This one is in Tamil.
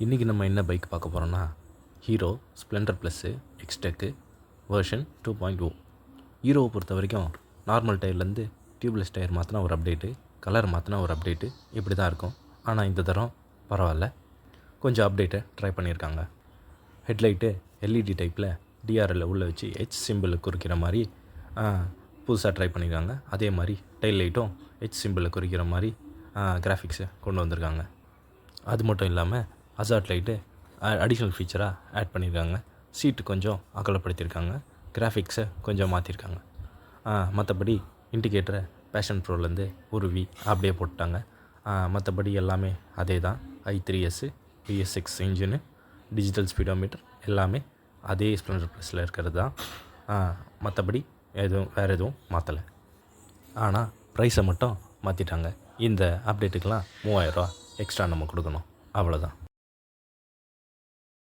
இன்றைக்கி நம்ம என்ன பைக் பார்க்க போகிறோன்னா ஹீரோ ஸ்ப்ளெண்டர் ப்ளஸ்ஸு எக்ஸ்டெக்கு வெர்ஷன் 2.0. ஹீரோவை பொறுத்த வரைக்கும் நார்மல் டயர்லேருந்து டியூப்லெஸ் டயர் மாற்றினா ஒரு அப்டேட்டு, கலர் மாற்றினா ஒரு அப்டேட்டு, இப்படி தான் இருக்கும். ஆனால் இந்த தரம் பரவாயில்ல, கொஞ்சம் அப்டேட்டை ட்ரை பண்ணியிருக்காங்க. ஹெட்லைட்டு எல்இடி டைப்பில் டிஆர்எல்ல உள்ளே வச்சு ஹெச் சிம்பிளை குறிக்கிற மாதிரி புதுசாக ட்ரை பண்ணியிருக்காங்க. அதே மாதிரி டெயில் லைட்டும் ஹெச் சிம்பிளை குறிக்கிற மாதிரி கிராஃபிக்ஸை கொண்டு வந்திருக்காங்க. அது மட்டும் இல்லாமல் அசார்ட் லைட்டு அடிஷ்னல் ஃபீச்சராக ஆட் பண்ணியிருக்காங்க. சீட்டு கொஞ்சம் அகலப்படுத்தியிருக்காங்க, கிராஃபிக்ஸை கொஞ்சம் மாற்றிருக்காங்க. மற்றபடி இண்டிகேட்டரை பேஷன் ப்ரோலேருந்து ஒரு அப்படியே போட்டாங்க. மற்றபடி எல்லாமே அதே தான். i3s BS6 engine, digital speedometer எல்லாமே அதே ஸ்ப்ளெண்டர் ப்ளஸில் இருக்கிறது தான். மற்றபடி வேறு எதுவும் மாற்றலை. ஆனால் ப்ரைஸை மட்டும் மாற்றிட்டாங்க. இந்த அப்டேட்டுக்கெலாம் 3000 ரூபா எக்ஸ்ட்ரா நம்ம கொடுக்கணும், அவ்வளோதான்.